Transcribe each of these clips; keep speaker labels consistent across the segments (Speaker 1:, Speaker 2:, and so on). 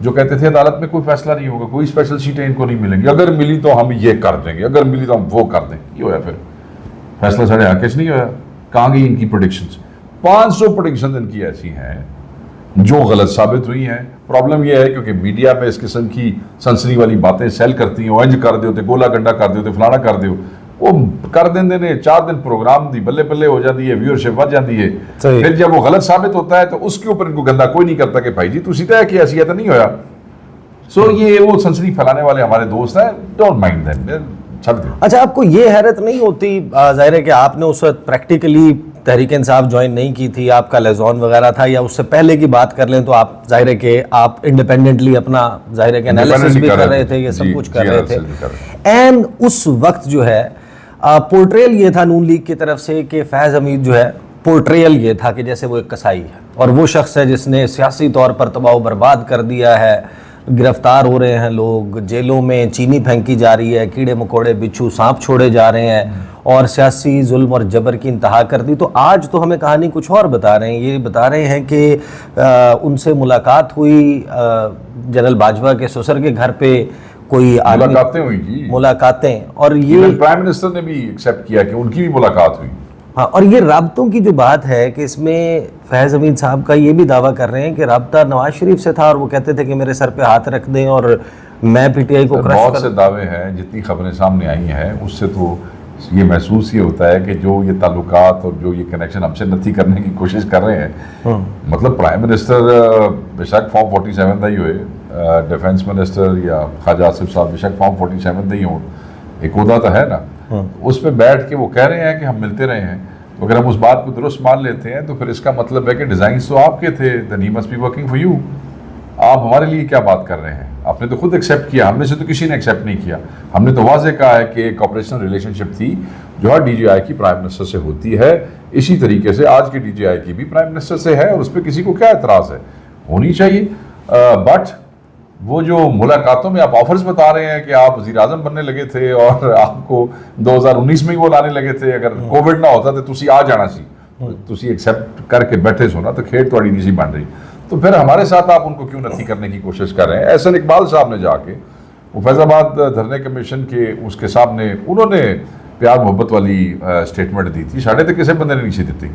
Speaker 1: جو کہتے تھے عدالت میں کوئی فیصلہ نہیں ہوگا, کوئی اسپیشل سیٹیں ان کو نہیں ملیں گی, اگر ملی تو ہم یہ کر دیں گے, اگر ملی تو ہم وہ کر دیں گے. یہ ہوا پھر فیصلہ سارے حق نہیں ہوا. کہاں گئی ان کی پریڈکشنز؟ 500 پریڈکشنز ان کی ایسی ہیں جو غلط ثابت ہوئی ہیں. پرابلم یہ ہے کیونکہ میڈیا میں اس قسم کی سنسنی والی باتیں سیل کرتی ہیں, انج کر دیو تے گولا گنڈا کر دیو تے فلانا کر دیو, وہ کر دیندے نے 4 دن پروگرام دی بلے بلے ہو جاتی ہے, ویورشپ ود جاتی ہے. پھر جب وہ غلط ثابت ہوتا ہے تو اس کے اوپر ان کو گندا کوئی نہیں کرتا کہ بھائی جی تسی تے کہ ایسی ہے تو نہیں ہویا. سو یہ وہ سنسنی پھیلانے والے ہمارے دوست ہیں, ڈونٹ مائنڈ دیم, چھڈ دو.
Speaker 2: اچھا, آپ کو یہ حیرت نہیں ہوتی, ظاہر ہے کہ آپ نے اس وقت پریکٹیکلی تحریک انصاف جوائن نہیں کی تھی, آپ کا لیزون وغیرہ تھا, یا اس سے پہلے کی بات کر لیں تو آپ ظاہر ہے کہ آپ انڈیپینڈنٹلی اپنا ظاہر ہے کہ انالیسس بھی کر رہے تھے, یہ سب کچھ کر رہے تھے. اینڈ اس وقت جو ہے پورٹریل یہ تھا نون لیگ کی طرف سے کہ فیض حمید جو ہے, پورٹریل یہ تھا کہ جیسے وہ ایک کسائی ہے اور وہ شخص ہے جس نے سیاسی طور پر تباہ و برباد کر دیا ہے, گرفتار ہو رہے ہیں لوگ, جیلوں میں چینی پھینکی جا رہی ہے, کیڑے مکوڑے بچھو سانپ چھوڑے جا رہے ہیں, اور سیاسی ظلم اور جبر کی انتہا کر دی. تو آج تو ہمیں کہانی کچھ اور بتا رہے ہیں, یہ بتا رہے ہیں کہ ان سے ملاقات ہوئی جنرل باجوہ کے سسر کے گھر پہ, کوئی
Speaker 1: ملاقاتیں ہوئی جی,
Speaker 2: ملاقاتیں, اور یہ
Speaker 1: پرائم منسٹر نے بھی ایکسیپٹ کیا کہ ان کی بھی ملاقات ہوئی.
Speaker 2: ہاں, اور یہ رابطوں کی جو بات ہے کہ اس میں فیض حمید صاحب کا یہ بھی دعویٰ کر رہے ہیں کہ رابطہ نواز شریف سے تھا, اور وہ کہتے تھے کہ میرے سر پہ ہاتھ رکھ دیں اور میں پی ٹی آئی کو کرش کر.
Speaker 1: بہت سے دعوے ہیں, جتنی خبریں سامنے آئی ہیں اس سے تو یہ محسوس یہ ہوتا ہے کہ جو یہ تعلقات اور جو یہ کنیکشن ہم سے نتھی کرنے کی کوشش کر رہے ہیں, مطلب پرائم منسٹر بے شک فارم 47 دا ہی ہوئے, ڈیفینس منسٹر یا خواجہ آصف صاحب بے شک فارم 47 دا ہی ہوں, ایک عہدہ تو ہے نا, اس پہ بیٹھ کے وہ کہہ رہے ہیں کہ ہم ملتے رہے ہیں. تو اگر ہم اس بات کو درست مان لیتے ہیں تو پھر اس کا مطلب ہے کہ ڈیزائنس تو آپ کے تھے, then he must be working for you. آپ ہمارے لیے کیا بات کر رہے ہیں؟ آپ نے تو خود ایکسیپٹ کیا, ہم میں سے تو کسی نے ایکسیپٹ نہیں کیا. ہم نے تو واضح کہا ہے کہ ایک آپریشنل ریلیشن شپ تھی جو ہر ڈی جی آئی کی پرائم منسٹر سے ہوتی ہے, اسی طریقے سے آج کی ڈی جی آئی کی بھی پرائم منسٹر سے ہے, اور اس پہ کسی کو کیا اعتراض ہے, ہونی چاہیے. بٹ وہ جو ملاقاتوں میں آپ آفرز بتا رہے ہیں کہ آپ وزیر اعظم بننے لگے تھے اور آپ کو 2019 میں ہی وہ لانے لگے تھے, اگر کووڈ نہ ہوتا تو تسی آ جانا سی, تسی ایکسیپٹ کر کے بیٹھے سو نا, تو کھیڑ تھوڑی نہیں سی بن رہی. تو پھر ہمارے ساتھ آپ ان کو کیوں نتھی کرنے کی کوشش کر رہے ہیں؟ احسن اقبال صاحب نے جا کے وہ فیض آباد دھرنے کمیشن کے اس کے سامنے انہوں نے پیار محبت والی اسٹیٹمنٹ دی تھی, ساڑھے تک کسی بندے نے نہیں سی دیتی.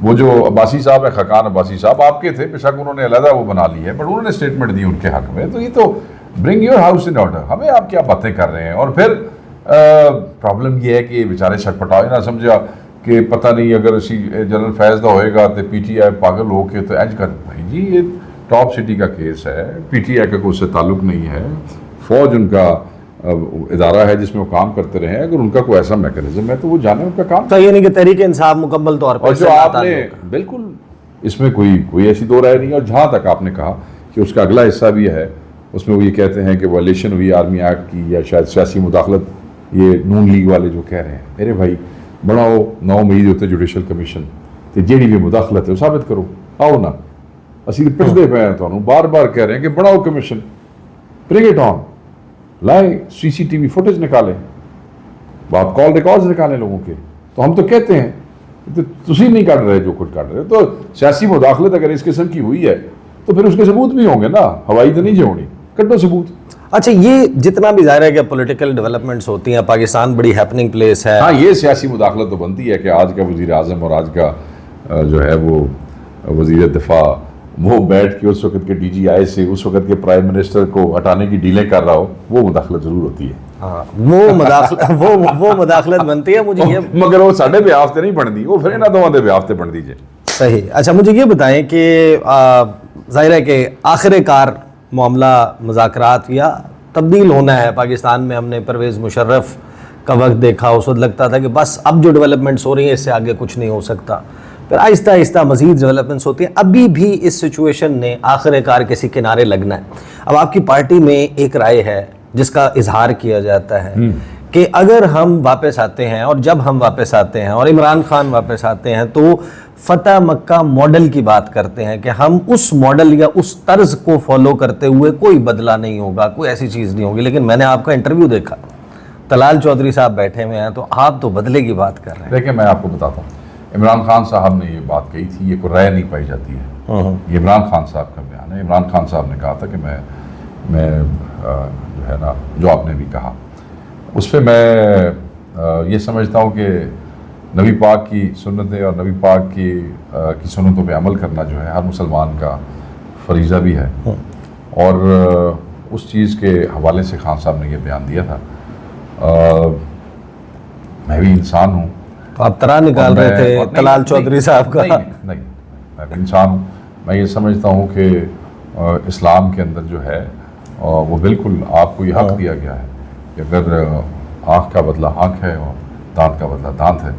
Speaker 1: وہ جو عباسی صاحب ہے, خاقان عباسی صاحب آپ کے تھے, بے شک انہوں نے علیحدہ وہ بنا لی ہے, بٹ انہوں نے اسٹیٹمنٹ دی ان کے حق میں. تو یہ تو bring your house in order, ہمیں آپ کیا باتیں کر رہے ہیں. اور پھر پرابلم یہ ہے کہ بیچارے چھٹپٹائے نہ سمجھا کہ پتہ نہیں اگر اسی جنرل فیض دا ہوئے گا تو پی ٹی آئی پاگل ہو کے تو اینج کر. بھائی جی یہ ٹاپ سٹی کا کیس ہے, پی ٹی آئی کا کوئی اس سے تعلق نہیں ہے, فوج ان کا ادارہ ہے جس میں وہ کام کرتے رہے ہیں. اگر ان کا کوئی ایسا میکینزم ہے تو وہ جانے ان کا کام.
Speaker 2: تو یہ نہیں کہ تحریک انصاف مکمل طور پر,
Speaker 1: اور جو آپ نے بالکل اس میں کوئی ایسی دو رائے نہیں. اور جہاں تک آپ نے کہا کہ اس کا اگلا حصہ بھی ہے, اس میں وہ یہ کہتے ہیں کہ وائلیشن ہوئی آرمی ایکٹ کی یا شاید سیاسی مداخلت, یہ نون لیگ والے جو کہہ رہے ہیں, میرے بھائی بناؤ 9 مئی ہوتے جوڈیشل کمیشن تے جیڑی بھی مداخلت ہے وہ ثابت کرو. آؤ نا, اسی پڑھتے پے ہیں تمہیں بار بار کہہ رہے ہیں کہ بناؤ کمیشن, برنگ اٹ آن, لائیں سی سی ٹی وی فوٹیج نکالیں, آپ کال ریکارڈز نکالیں لوگوں کے. تو ہم تو کہتے ہیں تسی نہیں کر رہے جو کچھ کر رہے. تو سیاسی مداخلت اگر اس قسم کی ہوئی ہے تو پھر اس کے ثبوت بھی ہوں گے نا, ہوائی تو نہیں جو ہونی, کٹو ثبوت.
Speaker 2: اچا یہ جتنا بھی ظاہر ہے کہ پولیٹیکل ڈیولپمنٹس ہوتی ہیں, پاکستان بڑی ہیپننگ پلیس ہے.
Speaker 1: ہاں یہ سیاسی مداخلت تو بنتی ہے کہ آج کا وزیر اعظم اور آج کا جو ہے وہ وزیر دفاع وہ بیٹھ کے اس وقت کے ڈی جی آئی سے اس وقت کے پرائم منسٹر کو ہٹانے کی ڈیلیں کر رہا ہو, وہ مداخلت ضرور ہوتی ہے.
Speaker 2: ہاں وہ مداخلت بنتی ہے. مجھے یہ
Speaker 1: مگر وہ ساڈے بیاف تے نہیں بنتی, وہ پھر انہاں دوواں دے بیاف تے بن دیجیے.
Speaker 2: صحیح. اچھا مجھے یہ بتائیں کہ ظاہر ہے کہ آخر کار معاملہ مذاکرات یا تبدیل ہونا ہے پاکستان میں. ہم نے پرویز مشرف کا وقت دیکھا, اس وقت لگتا تھا کہ بس اب جو ڈیولپمنٹس ہو رہی ہیں اس سے آگے کچھ نہیں ہو سکتا, پھر آہستہ آہستہ مزید ڈیولپمنٹس ہوتی ہیں. ابھی بھی اس سچویشن نے آخر کار کسی کنارے لگنا ہے. اب آپ کی پارٹی میں ایک رائے ہے جس کا اظہار کیا جاتا ہے کہ اگر ہم واپس آتے ہیں اور جب ہم واپس آتے ہیں اور عمران خان واپس آتے ہیں تو فتح مکہ ماڈل کی بات کرتے ہیں کہ ہم اس ماڈل یا اس طرز کو فالو کرتے ہوئے کوئی بدلہ نہیں ہوگا, کوئی ایسی چیز نہیں ہوگی. لیکن میں نے آپ کا انٹرویو دیکھا, طلال چودھری صاحب بیٹھے ہوئے ہیں, تو آپ تو بدلے کی بات کر رہے ہیں.
Speaker 1: دیکھیں میں آپ کو بتاتا ہوں, عمران خان صاحب نے یہ بات کہی تھی, یہ کوئی رائے نہیں پائی جاتی ہے. یہ عمران خان صاحب کا بیان ہے. عمران خان صاحب نے کہا تھا کہ میں جو ہے نا جو آپ نے بھی کہا اس پہ میں یہ سمجھتا ہوں کہ نبی پاک کی سنتیں اور نبی پاک کی سنتوں پہ عمل کرنا جو ہے ہر مسلمان کا فریضہ بھی ہے. اور اس چیز کے حوالے سے خان صاحب نے یہ بیان دیا تھا. میں بھی انسان ہوں.
Speaker 2: تو آپ طرح نکال رہے تھے طلال چودھری صاحب کا.
Speaker 1: نہیں, میں بھی انسان ہوں. میں یہ سمجھتا ہوں کہ اسلام کے اندر جو ہے وہ بالکل آپ کو یہ حق دیا گیا ہے کہ اگر آنکھ کا بدلہ آنکھ ہے اور دانت کا بدلہ دانت ہے,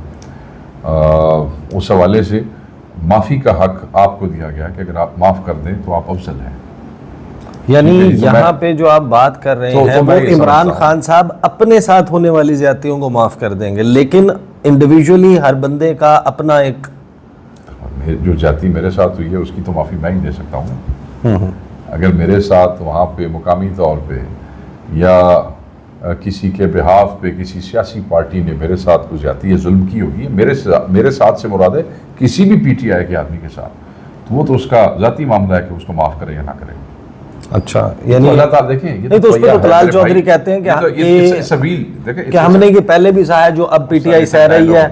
Speaker 1: اس حوالے سے معافی کا حق آپ کو دیا گیا ہے کہ اگر آپ معاف کر دیں تو آپ افضل ہیں.
Speaker 2: یعنی یہاں پہ جو آپ بات کر رہے ہیں وہ عمران خان صاحب اپنے ساتھ ہونے والی زیادتیوں کو معاف کر دیں گے, لیکن انڈیویجولی ہر بندے کا اپنا ایک
Speaker 1: جو زیادتی میرے ساتھ ہوئی ہے اس کی تو معافی میں ہی دے سکتا ہوں. اگر میرے ساتھ وہاں پہ مقامی طور پہ یا کسی کے بہاف پہ کسی سیاسی پارٹی نے میرے ساتھ کوئی زیادتی یا ظلم کی ہوگی, میرے ساتھ سے مراد ہے کسی بھی پی ٹی آئی کے آدمی کے ساتھ, تو وہ تو اس کا ذاتی معاملہ ہے کہ اس کو معاف کرے یا نہ کرے.
Speaker 2: اچھا, یعنی
Speaker 1: اللہ تعالیٰ دیکھیں
Speaker 2: نہیں تو اس پہ طلال چودھری کہتے ہیں کہ ہم نے یہ پہلے بھی سہا ہے جو اب پی ٹی آئی سہ رہی ہے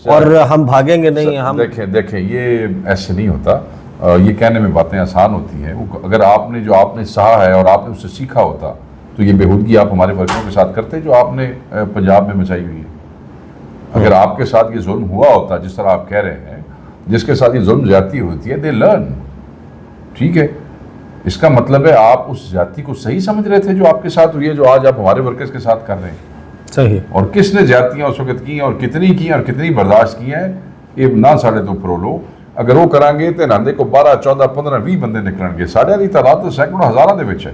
Speaker 2: اور ہم بھاگیں گے نہیں. ہم
Speaker 1: دیکھیں یہ ایسے نہیں ہوتا. یہ کہنے میں باتیں آسان ہوتی ہیں. اگر آپ نے سہا ہے اور آپ نے اس سے سیکھا ہوتا تو یہ بےہودگی آپ ہمارے ورکروں کے ساتھ کرتے جو آپ نے پنجاب میں مچائی ہوئی ہے. اگر آپ کے ساتھ یہ ظلم ہوا ہوتا جس طرح آپ کہہ رہے ہیں, جس کے ساتھ یہ ظلم زیادتی ہوتی ہے, دے لرن. ٹھیک ہے, اس کا مطلب ہے آپ اس زیادتی کو صحیح سمجھ رہے تھے جو آپ کے ساتھ ہوئی ہے, جو آج آپ ہمارے ورکرز کے ساتھ کر رہے ہیں.
Speaker 2: صحیح. اور
Speaker 1: کس نے زیادتیاں اس وقت کی ہیں اور کتنی برداشت کی ہیں, یہ نہ 2.5 پرولو. اگر وہ کریں گے تو ناندے کو 12, 14, 15, 20 بندے نکلیں گے. ساڑھے آدھی تعداد تو سینکڑوں ہزاروں دے وچ ہے.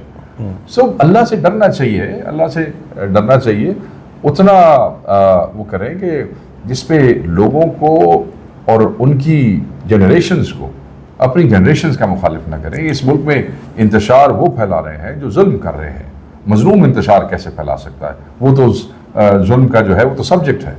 Speaker 1: اللہ سے ڈرنا چاہیے. اتنا وہ کریں کہ جس پہ لوگوں کو اور ان کی جنریشنز کو, اپنی جنریشنز کا مخالف نہ کریں. اس ملک میں انتشار وہ پھیلا رہے ہیں جو ظلم کر رہے ہیں. مظلوم انتشار کیسے پھیلا سکتا ہے؟ وہ تو ظلم کا جو ہے وہ تو سبجیکٹ ہے.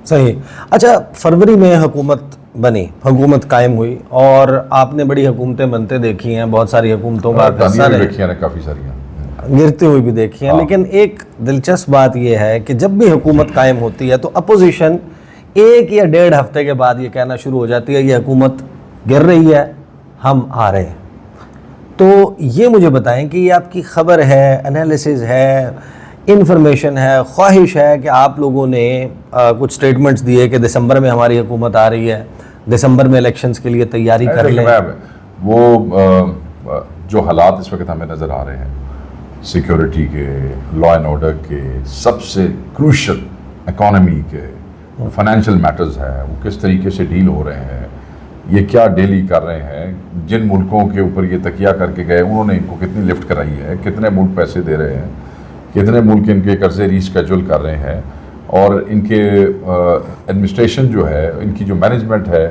Speaker 2: صحیح. اچھا, فروری میں حکومت بنی, حکومت قائم ہوئی اور آپ نے بڑی حکومتیں بنتے دیکھی ہیں, بہت ساری حکومتوں کا حصہ رہے,
Speaker 1: کافی ساری
Speaker 2: گرتی ہوئی بھی دیکھی ہیں. لیکن ایک دلچسپ بات یہ ہے کہ جب بھی حکومت قائم ہوتی ہے تو اپوزیشن 1 یا 1.5 ہفتے کے بعد یہ کہنا شروع ہو جاتی ہے یہ حکومت گر رہی ہے, ہم آ رہے ہیں. تو یہ مجھے بتائیں کہ یہ آپ کی خبر ہے, انالیسز ہے, انفارمیشن ہے, خواہش ہے کہ آپ لوگوں نے کچھ سٹیٹمنٹس دیے کہ دسمبر میں ہماری حکومت آ رہی ہے, دسمبر میں الیکشنز کے لیے تیاری کر لیں.
Speaker 1: وہ جو حالات اس وقت ہمیں نظر آ رہے ہیں, سیکیورٹی کے, لا اینڈ آرڈر کے, سب سے کروشل اکانومی کے, فائنینشیل میٹرز ہے, وہ کس طریقے سے ڈیل ہو رہے ہیں, یہ کیا ڈیلی کر رہے ہیں, جن ملکوں کے اوپر یہ تکیہ کر کے گئے انہوں نے ان کو کتنی لفٹ کرائی ہے, کتنے ملک پیسے دے رہے ہیں, کتنے ملک ان کے قرضے ریسکیجول کر رہے ہیں, اور ان کے ایڈمنسٹریشن جو ہے, ان کی جو مینجمنٹ ہے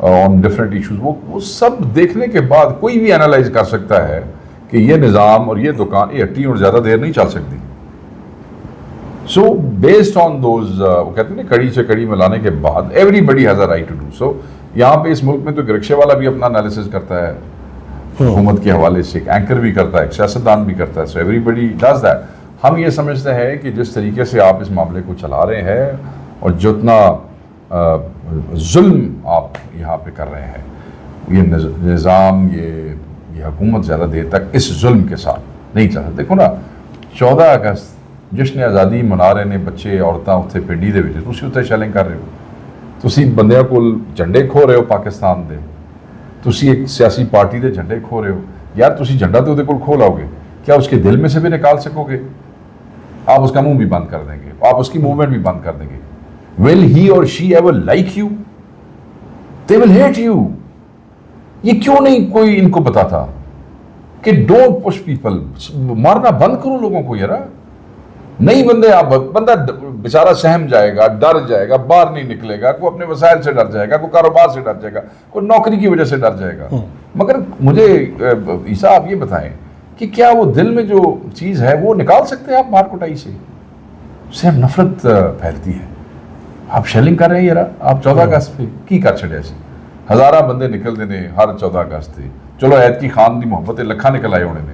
Speaker 1: آن ڈفرینٹ ایشوز, وہ سب دیکھنے کے بعد کوئی بھی انالائز کر سکتا ہے کہ یہ نظام اور یہ دکان یہ ہٹی اور زیادہ دیر نہیں چل سکتی. سو بیسڈ آن دوز, وہ کہتے ہیں نا کڑی سے کڑی ملانے کے بعد everybody has a right to do. So یہاں پہ اس ملک میں تو رکشے والا بھی اپنا انالیسز کرتا ہے حکومت کے حوالے سے, ایک اینکر بھی کرتا ہے, ایک سیاستدان بھی کرتا ہے. So everybody does that. ہم یہ سمجھتے ہیں کہ جس طریقے سے آپ اس معاملے کو چلا رہے ہیں اور جتنا ظلم آپ یہاں پہ کر رہے ہیں, یہ نظام, یہ حکومت زیادہ دیر تک اس ظلم کے ساتھ نہیں چل سکتی. دیکھو نا, 14 اگست جشن آزادی منا رہے ہیں بچے عورتاں اتنے پنڈی دے وچ, تسی اتنے شیلنگ کر رہے ہو, تسی بندیاں کول جھنڈے کھو رہے ہو پاکستان دے, تسی ایک سیاسی پارٹی دے جھنڈے کھو رہے ہو. یار تسی جھنڈا تو کول کھو لاؤ گے, کیا اس کے دل میں سے بھی نکال سکو گے؟ آپ اس کا منہ بھی بند کر دیں گے, آپ اس کی موومنٹ بھی بند کر دیں گے. Will he or she ever like you? They will hate you. یہ کیوں نہیں کوئی ان کو بتاتا کہ ڈونٹ پش پیپل, مارنا بند کرو لوگوں کو. یار نہیں بندے, آپ بندہ بیچارہ سہم جائے گا, ڈر جائے گا, باہر نہیں نکلے گا, کوئی اپنے وسائل سے ڈر جائے گا, کوئی کاروبار سے ڈر جائے گا, کوئی نوکری کی وجہ سے ڈر جائے گا. مگر مجھے عیسیٰ آپ یہ بتائیں کہ کیا وہ دل میں جو چیز ہے وہ نکال سکتے ہیں آپ مار کٹائی سے؟ اس سے ہم نفرت پھیلتی ہے. آپ شیلنگ کر رہے ہیں یار, آپ 14 اگست پہ کی کر چھڑے سے, ਹਜ਼ਾਰਾਂ ਬੰਦੇ ਨਿਕਲਦੇ ਨੇ ਹਰ 14 ਅਗਸਤ ਤੇ। ਚਲੋ ਐਤਕੀ ਖਾਨ ਦੀ ਮੁਹੱਬਤ ਤੇ ਲੱਖਾਂ ਨਿਕਲ ਆਏ ਹੋਣੇ ਨੇ,